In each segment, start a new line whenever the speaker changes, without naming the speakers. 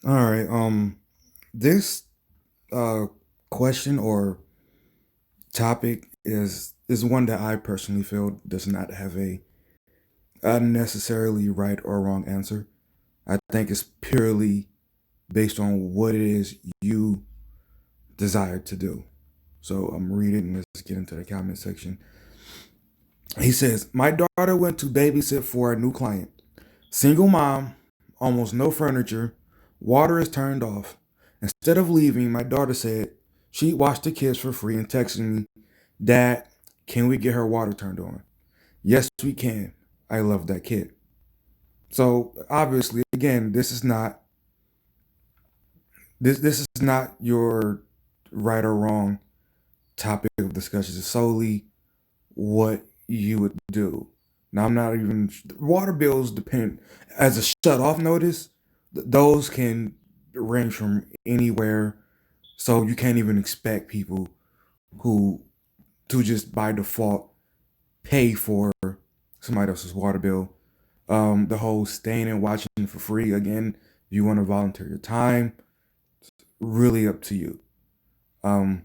All right. This uh question or topic is one that I personally feel does not have a unnecessarily right or wrong answer. I think it's purely based on what it is you desire to do. So I'm reading. Let's get into the comment section. He says, "My daughter went to babysit for a new client. Single mom, almost no furniture, water is turned off. Instead of leaving, my daughter said she'd watch the kids for free and texted me, 'Dad, can we get her water turned on?' Yes, we can. I love that kid." So obviously, again, this is not your right or wrong topic of discussion. It's solely what you would do. Now, I'm not even water bills depend as a shut off notice. Those can range from anywhere, so you can't even expect people who to just by default pay for somebody else's water bill. The whole staying and watching for free again. If you want to volunteer your time, really up to you. Um,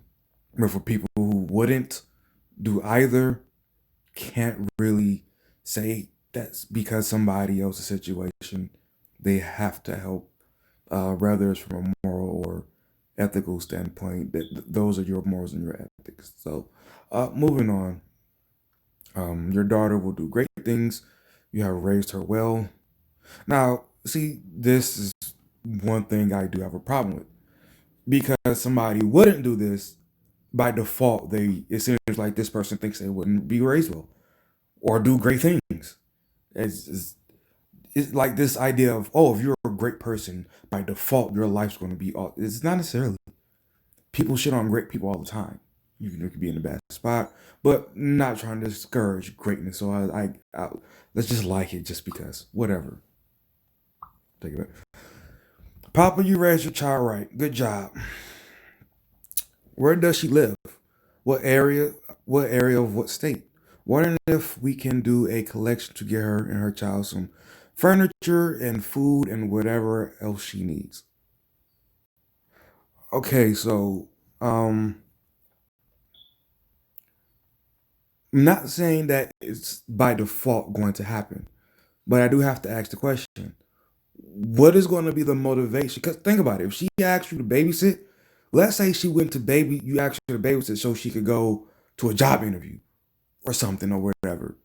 but for people who wouldn't do either, can't really say that's because somebody else's situation they have to help, whether it's from a moral or ethical standpoint. Those are your morals and your ethics. So, moving on. Your daughter will do great things. You have raised her well. Now, see, this is one thing I do have a problem with because somebody wouldn't do this by default. It seems like this person thinks they wouldn't be raised well or do great things. It's, it's, it's like this idea of, oh, if you're a great person, by default, your life's going to be all. It's not necessarily. People shit on great people all the time. You could be in a bad spot, but not trying to discourage greatness. So let's just like it just because. Whatever. Take it back. Papa, you raised your child right. Good job. Where does she live? What area? What area of what state? Wondering if we can do a collection to get her and her child some furniture and food and whatever else she needs. Okay, so I'm not saying that it's by default going to happen, but I do have to ask the question: what is going to be the motivation? Because think about it. If she asked you to babysit, let's say she went to you asked her to babysit so she could go to a job interview or something or whatever.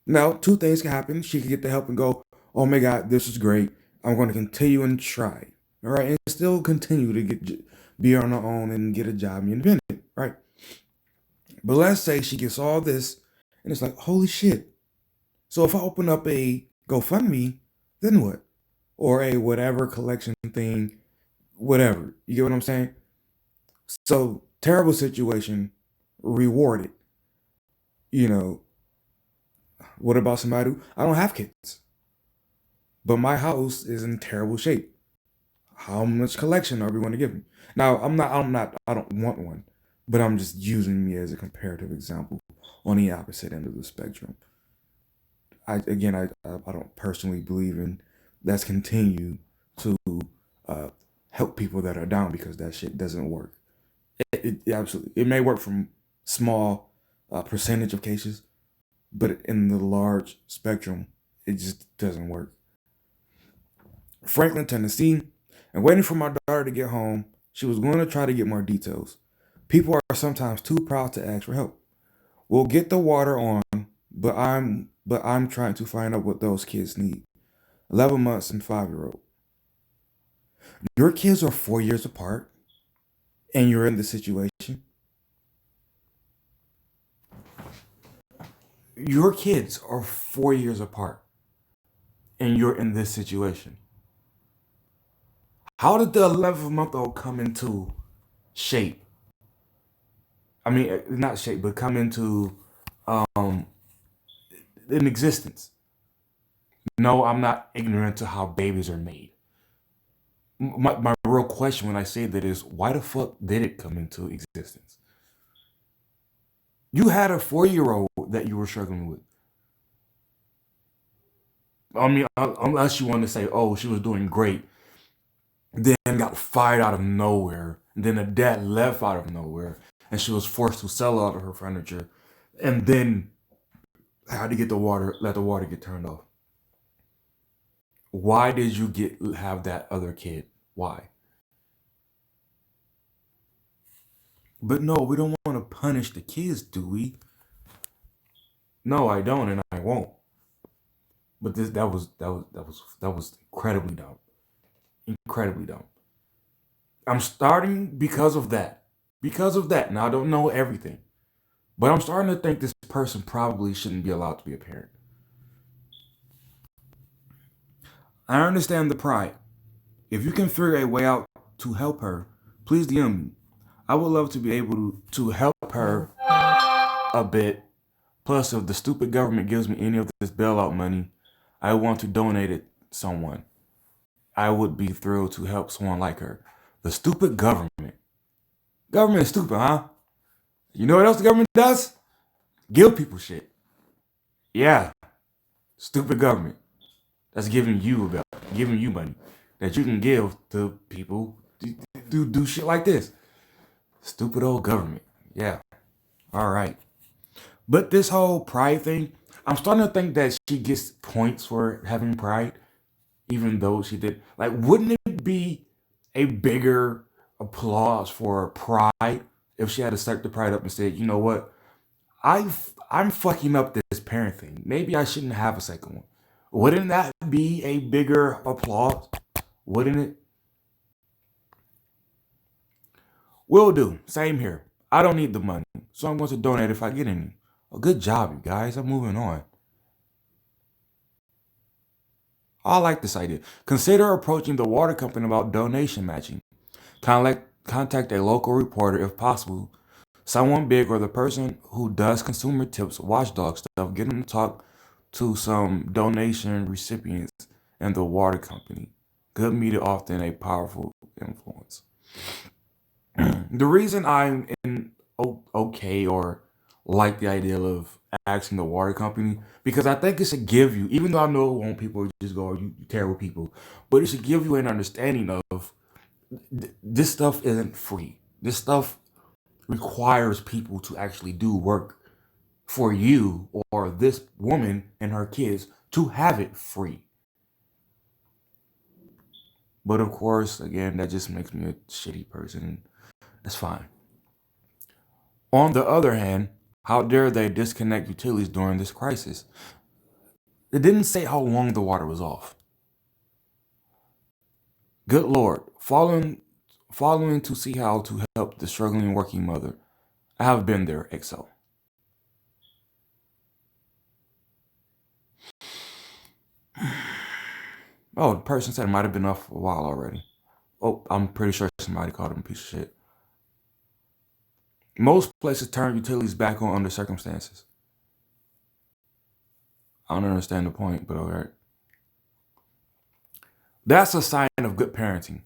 Now, two things can happen. She could get the help and go, "Oh my God, this is great. I'm going to continue and try." All right, and still continue to be on her own and get a job and be independent. Right. But let's say she gets all this, and it's like, holy shit. So if I open up a GoFundMe, then what? Or a whatever collection thing, whatever. You get what I'm saying? So terrible situation, rewarded. You know, what about somebody who I don't have kids, but my house is in terrible shape? How much collection are we going to give me? Now, I don't want one, but I'm just using me as a comparative example on the opposite end of the spectrum. I don't personally believe in let's continue to uh, help people that are down because that shit doesn't work. It absolutely it may work from small percentage of cases, but in the large spectrum, it just doesn't work. Franklin, Tennessee, and waiting for my daughter to get home, she was going to try to get more details. People are sometimes too proud to ask for help. We'll get the water on, but I'm trying to find out what those kids need. 11 months and 5-year old. Your kids are 4 years apart, and you're in this situation. Your kids are 4 years apart, and you're in this situation. How did the 11-month-old come into shape? I mean, not shape, but come into um, in existence. No, I'm not ignorant to how babies are made. My real question when I say that is, why the fuck did it come into existence? You had a 4 year old that you were struggling with. I mean, unless you want to say, oh, she was doing great then got fired out of nowhere. And then the dad left out of nowhere, and she was forced to sell all of her furniture, and then had to let the water get turned off. Why did you have that other kid? Why? But no, we don't want to punish the kids, do we? No, I don't, and I won't. But that was incredibly dumb. Incredibly dumb. I'm starting because of that. Because of that. Now I don't know everything. But I'm starting to think this person probably shouldn't be allowed to be a parent. I understand the pride. If you can figure a way out to help her, please DM me. I would love to be able to help her a bit. Plus, if the stupid government gives me any of this bailout money, I want to donate it to someone. I would be thrilled to help someone like her. The stupid government. Government is stupid, huh? You know what else the government does? Give people shit. Yeah, stupid government. That's giving you money that you can give to people to do shit like this. Stupid old government. Yeah. All right. But this whole pride thing, I'm starting to think that she gets points for having pride, even though she did. Like, wouldn't it be a bigger applause for pride if she had to start the pride up and said, you know what, I'm fucking up this parent thing. Maybe I shouldn't have a second one. Wouldn't that be a bigger applause? Wouldn't it? Will do. Same here. I don't need the money, so I'm going to donate if I get any. Well, good job, you guys. I'm moving on. I like this idea. Consider approaching the water company about donation matching. Contact a local reporter if possible. Someone big or the person who does consumer tips, watchdog stuff. Get them to talk to some donation recipients and the water company. Good media often a powerful influence. The reason I'm okay or like the idea of asking the water company because I think it should give you, even though I know it won't people just go, you terrible people, but it should give you an understanding of this stuff isn't free. This stuff requires people to actually do work for you or this woman and her kids to have it free. But of course, again, that just makes me a shitty person. That's fine. On the other hand, how dare they disconnect utilities during this crisis? It didn't say how long the water was off. Good Lord, following to see how to help the struggling working mother. I have been there, XO. Oh, the person said it might have been off for a while already. Oh, I'm pretty sure somebody called him a piece of shit. Most places turn utilities back on under circumstances. I don't understand the point, but alright. That's a sign of good parenting.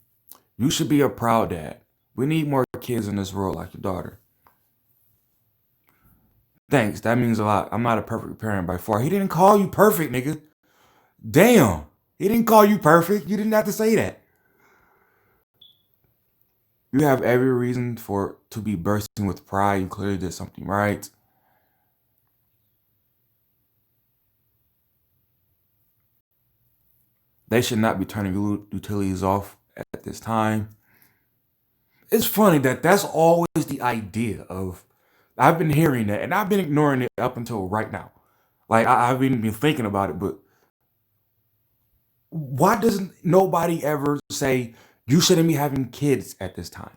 You should be a proud dad. We need more kids in this world like your daughter. Thanks, that means a lot. I'm not a perfect parent by far. He didn't call you perfect, nigga. Damn. He didn't call you perfect. You didn't have to say that. You have every reason to be bursting with pride. You clearly did something right. They should not be turning utilities off at this time. It's funny that that's always the idea of. I've been hearing that, and I've been ignoring it up until right now. Like I've even been thinking about it, but why doesn't nobody ever say you shouldn't be having kids at this time,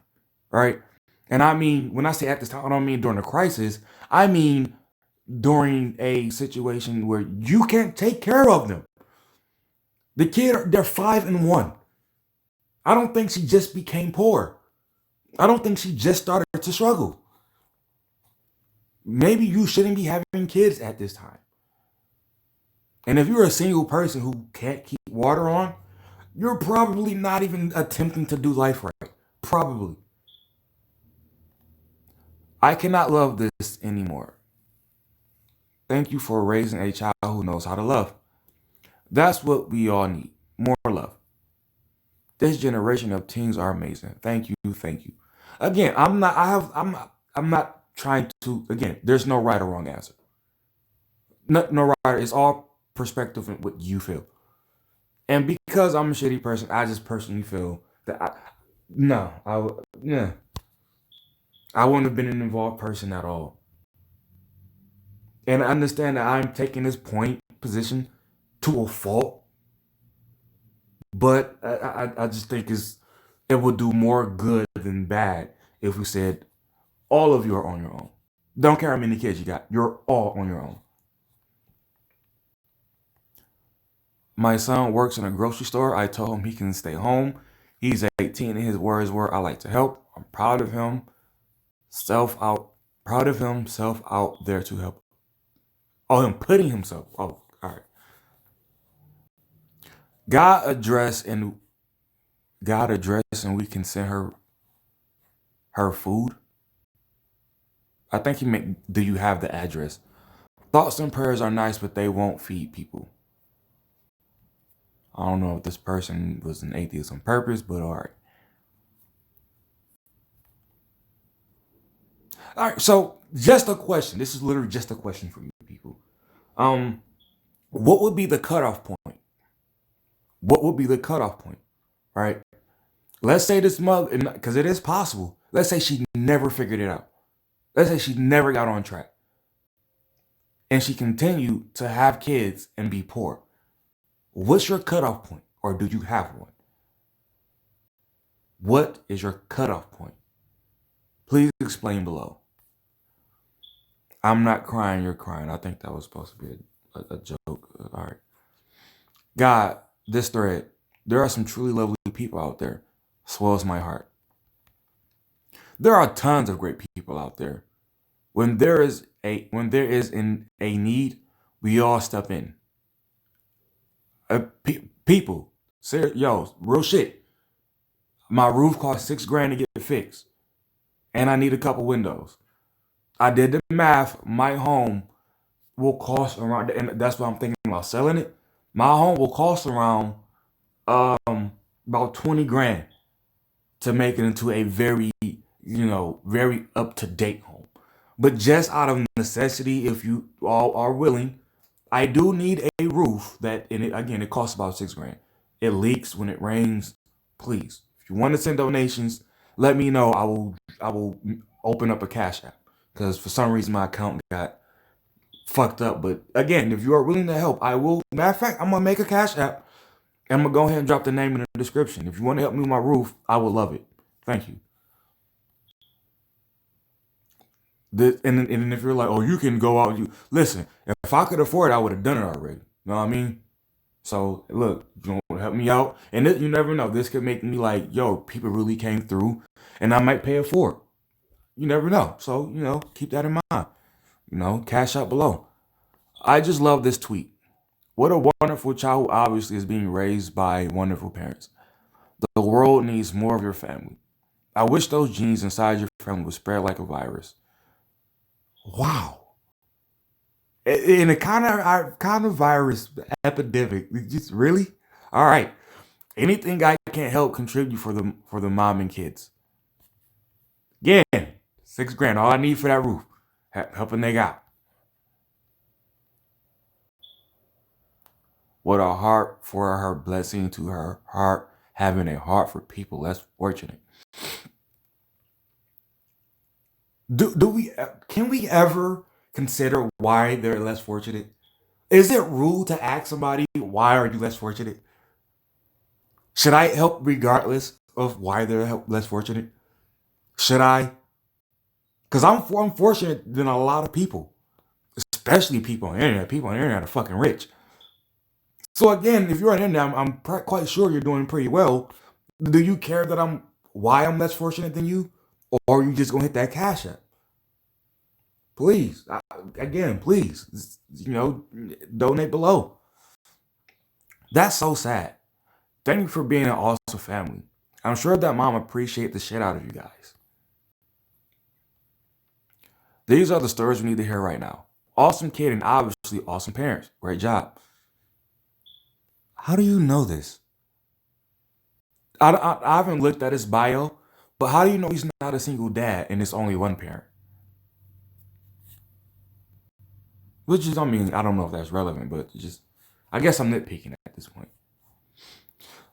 right? And I mean, when I say at this time, I don't mean during a crisis. I mean during a situation where you can't take care of them. The kid, they're 5 and 1. I don't think she just became poor. I don't think she just started to struggle. Maybe you shouldn't be having kids at this time. And if you're a single person who can't keep water on, you're probably not even attempting to do life right. Probably. I cannot love this anymore. Thank you for raising a child who knows how to love. That's what we all need. More love. This generation of teens are amazing. Thank you, thank you. Again, I'm not. I have. I'm not trying to. Again, there's no right or wrong answer. No right. It's all perspective and what you feel. And because I'm a shitty person, I just personally feel that no, yeah, I wouldn't have been an involved person at all. And I understand that I'm taking this point position to a fault, but I just think it would do more good than bad if we said all of you are on your own. Don't care how many kids you got, you're all on your own. My son works in a grocery store. I told him he can stay home. He's 18 and his words were, I like to help. I'm proud of him. Self out. Proud of him. Self out there to help. Oh, him putting himself. Oh, all right. God address and God address and we can send her food. I think he meant, do you have the address? Thoughts and prayers are nice, but they won't feed people. I don't know if this person was an atheist on purpose, but all right. All right. So just a question. This is literally just a question for you people. Um, what would be the cutoff point? What would be the cutoff point? Right. Let's say this mother, because it is possible. Let's say she never figured it out. Let's say she never got on track, and she continued to have kids and be poor. What's your cutoff point, or do you have one? What is your cutoff point? Please explain below. I'm not crying, you're crying. I think that was supposed to be a joke. All right. God, this thread, there are some truly lovely people out there. Swells my heart. There are tons of great people out there. When there is a need, we all step in. People, yo, real shit. My roof cost $6 grand to get fixed, and I need a couple windows. I did the math. My home will cost around, and that's what I'm thinking about selling it. My home will cost around about 20 grand to make it into a very up to date home. But just out of necessity, if you all are willing, I do need a roof that, and it costs about 6 grand. It leaks when it rains. Please, if you want to send donations, let me know. I will open up a cash app because for some reason my account got fucked up. But again, if you are willing to help, I will. Matter of fact, I'm gonna make a cash app and I'm gonna go ahead and drop the name in the description. If you want to help me with my roof, I would love it. Thank you. And if you're like, oh, you can go out, you listen. If I could afford it, I would have done it already. You know what I mean? So look, you want to help me out, and you never know. This could make me like, yo, people really came through, and I might pay it forward. You never know. So keep that in mind. Cash out below. I just love this tweet. What a wonderful child who obviously is being raised by wonderful parents. The world needs more of your family. I wish those genes inside your family would spread like a virus. Wow. In a kind of virus epidemic. Just really? All right. Anything I can't help contribute for the mom and kids. Again, 6 grand. All I need for that roof. Helping they got. What a heart for her blessing to her heart, having a heart for people less fortunate. Do we can we ever consider why they're less fortunate? Is it rude to ask somebody why are you less fortunate? Should I help regardless of why they're less fortunate? Should I? Because I'm fortunate than a lot of people, especially people on the internet. People on the internet are fucking rich. So again, if you're on the internet, I'm quite sure you're doing pretty well. Do you care that I'm less fortunate than you, or are you just gonna hit that cash app? Please, again, please, donate below. That's so sad. Thank you for being an awesome family. I'm sure that mom appreciate the shit out of you guys. These are the stories we need to hear right now. Awesome kid and obviously awesome parents. Great job. How do you know this? I haven't looked at his bio, but how do you know he's not a single dad and it's only one parent? Which is, I mean, I don't know if that's relevant, but just, I guess I'm nitpicking at this point.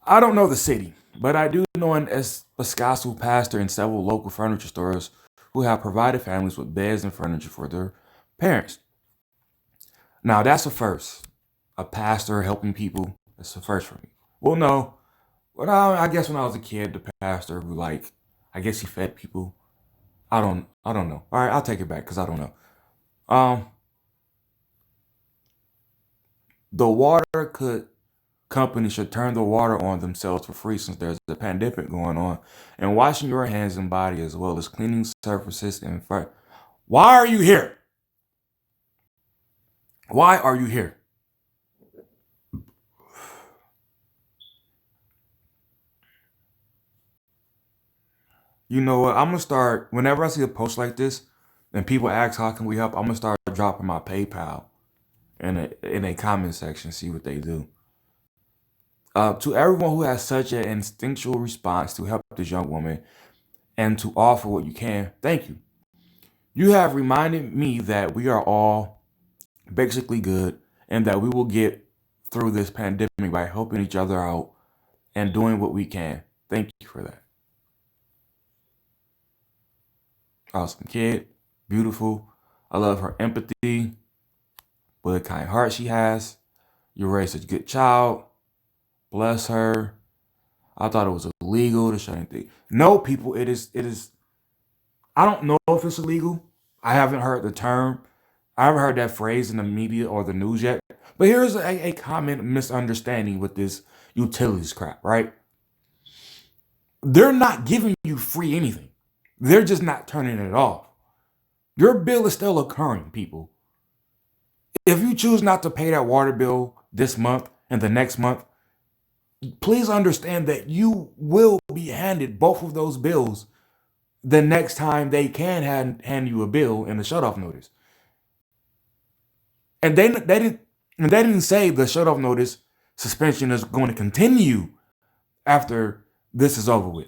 I don't know the city, but I do know an Escastle pastor and several local furniture stores who have provided families with beds and furniture for their parents. Now, that's a first. A pastor helping people, that's a first for me. Well, no. Well, I guess when I was a kid, the pastor who, like, I guess he fed people. I don't know. All right, I'll take it back because I don't know. Um, the water could companies should turn the water on themselves for free since there's a pandemic going on, and washing your hands and body as well as cleaning surfaces and fire. Why are you here? Why are you here? You know what? I'm gonna start whenever I see a post like this and people ask how can we help. I'm gonna start dropping my PayPal in a comment section, see what they do. To everyone who has such an instinctual response to help this young woman and to offer what you can, thank you. You have reminded me that we are all basically good and that we will get through this pandemic by helping each other out and doing what we can. Thank you for that. Awesome kid, beautiful. I love her empathy, what a kind heart she has. You raised a good child. Bless her. I thought it was illegal to shut anything. No, people, it is. It is. I don't know if it's illegal. I haven't heard the term. I haven't heard that phrase in the media or the news yet. But here's a common misunderstanding with this utilities crap, right? They're not giving you free anything. They're just not turning it off. Your bill is still occurring, people. If you choose not to pay that water bill this month and the next month, please understand that you will be handed both of those bills the next time they can hand you a bill and a shut off notice. And they didn't say the shut off notice suspension is going to continue after this is over with.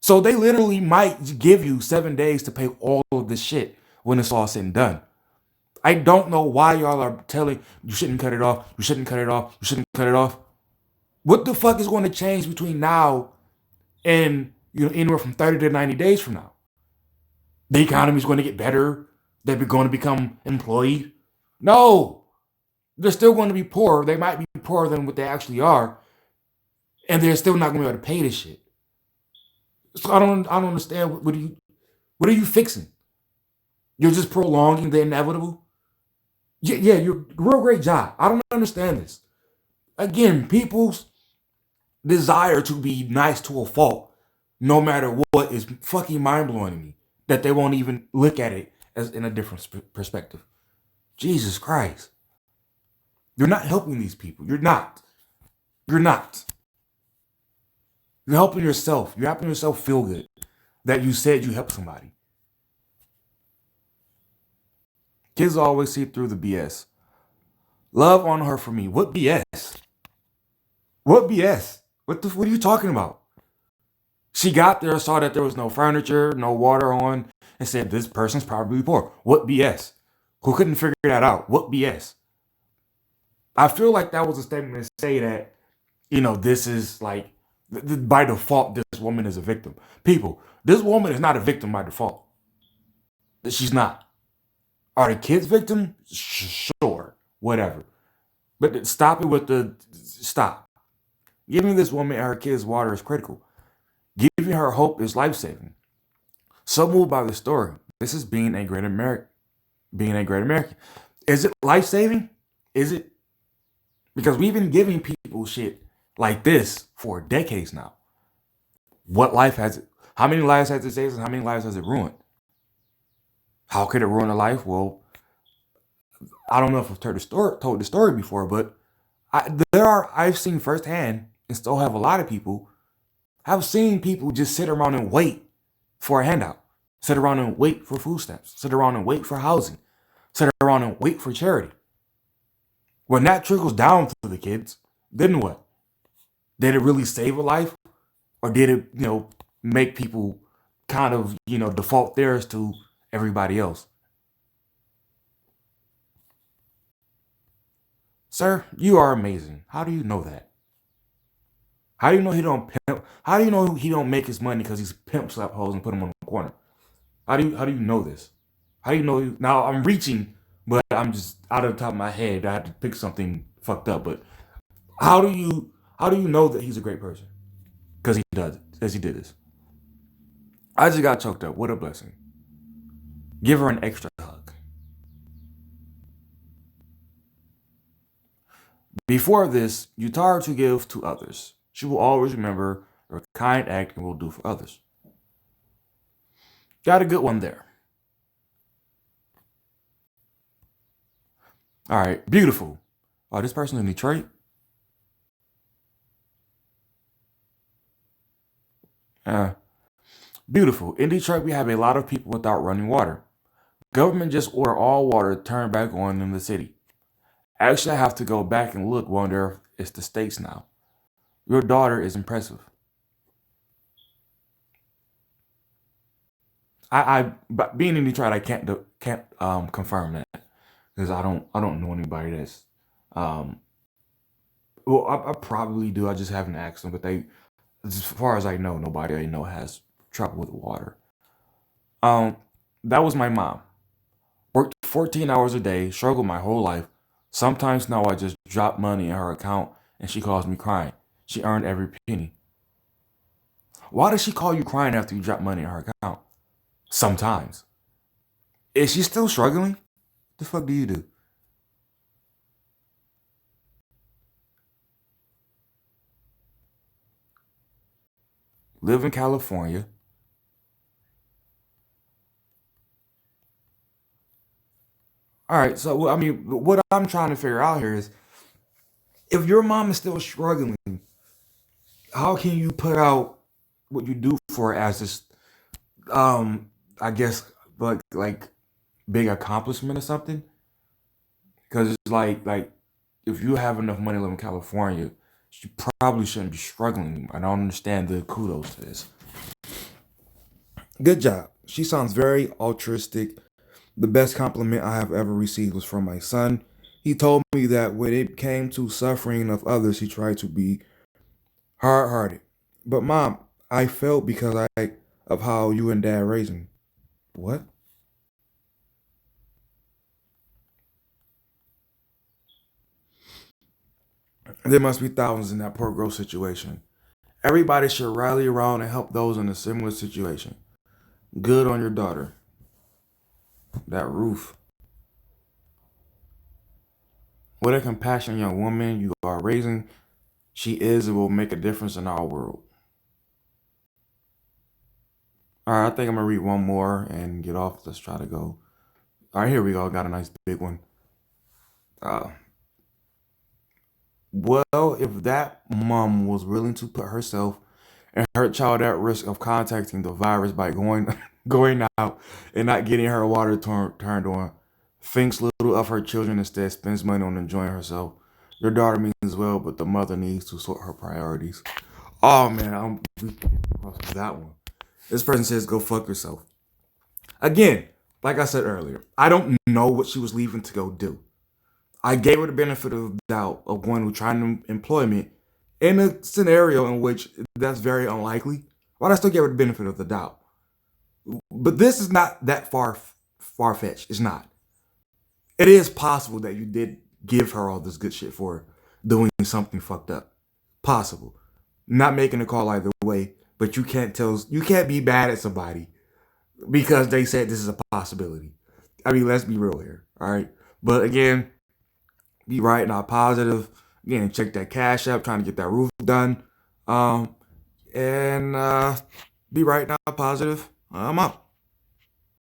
So they literally might give you 7 days to pay all of this shit when it's all said and done. I don't know why y'all are telling you shouldn't cut it off, you shouldn't cut it off, you shouldn't cut it off. What the fuck is going to change between now and anywhere from 30 to 90 days from now? The economy is going to get better. They're going to become employed. No, they're still going to be poor. They might be poorer than what they actually are, and they're still not going to be able to pay this shit. So I don't understand. What are you fixing? You're just prolonging the inevitable. Yeah, you're real great job. I don't understand this. Again, people's desire to be nice to a fault, no matter what, is fucking mind blowing to me. That they won't even look at it as in a different perspective. Jesus Christ. You're not helping these people. You're not. You're not. You're helping yourself. You're helping yourself feel good that you said you helped somebody. Kids always see through the BS. Love on her for me. What BS? What BS? What are you talking about? She got there, saw that there was no furniture, no water on, and said this person's probably poor. What BS? Who couldn't figure that out? What BS? I feel like that was a statement to say that, this is like, by default, this woman is a victim. People, this woman is not a victim by default. She's not. Are the kids victim? Sure, whatever. But stop it with the stop. Giving this woman and her kids water is critical. Giving her hope is life saving. So moved by the story. This is being a great American. Being a great American. Is it life saving? Is it? Because we've been giving people shit like this for decades now. What life has it? How many lives has it saved and how many lives has it ruined? How could it ruin a life? Well, I don't know if I've told the story before, but I've seen firsthand and still have a lot of people. I've seen people just sit around and wait for a handout, sit around and wait for food stamps, sit around and wait for housing, sit around and wait for charity. When that trickles down to the kids, then what? Did it really save a life? or did it, make people kind of, default theirs to everybody else? Sir, you are amazing. How do you know that? How do you know he don't pimp? How do you know he don't make his money because he's pimp slap hoes and put them on the corner? How do you know this? How do you know? Now I'm reaching, but I'm just out of the top of my head. I had to pick something fucked up. But how do you know that he's a great person? Because he does it. Because he did this. I just got choked up. What a blessing. Give her an extra hug. Before this, you taught her to give to others. She will always remember her kind act and will do for others. Got a good one there. All right, beautiful. Oh, this person in Detroit. Uh, Beautiful. In Detroit, we have a lot of people without running water. Government just ordered all water turned back on in the city. Actually, I have to go back and look. Wonder if it's the states now. Your daughter is impressive. But being in Detroit, I can't confirm that because I don't know anybody that's um. Well, I probably do. I just haven't asked them, but as far as I know, nobody I know has trouble with water. Um, that was my mom. Worked 14 hours a day, struggled my whole life. Sometimes now I just drop money in her account and she calls me crying. She earned every penny. Why does she call you crying after you drop money in her account? Sometimes. Is she still struggling? The fuck do you do? Live in California. All right, so I mean, what I'm trying to figure out here is if your mom is still struggling, how can you put out what you do for her as this, um, I guess, like big accomplishment or something? Because it's like if you have enough money to live in California, you probably shouldn't be struggling. I don't understand the kudos to this. Good job. She sounds very altruistic. The best compliment I have ever received was from my son. He told me that when it came to suffering of others, he tried to be hard hearted. But mom, I felt because I of how you and dad raised me. What? There must be thousands in that poor girl situation. Everybody should rally around and help those in a similar situation. Good on your daughter. That roof. What a compassionate young woman you are raising. She is and will make a difference in our world. All right, I think I'm gonna read one more and get off. Let's try to go. All right, here we go. Got a nice big one. Uh, well, if that mom was willing to put herself and her child at risk of contacting the virus by going going out and not getting her water turned on, thinks little of her children instead spends money on enjoying herself. Your daughter means well, but the mother needs to sort her priorities. Oh man, we crossed that one. This person says, "Go fuck yourself." Again, like I said earlier, I don't know what she was leaving to go do. I gave her the benefit of the doubt of one who tried employment in a scenario in which that's very unlikely. But I still gave her the benefit of the doubt. But this is not that far fetched. It's not. It is possible that you did give her all this good shit for doing something fucked up. Possible. Not making a call either way, but you can't be mad at somebody because they said this is a possibility. I mean, let's be real here, all right? But again, be right, not positive. Again, check that cash up, trying to get that roof done. And be right, not positive. I'm out.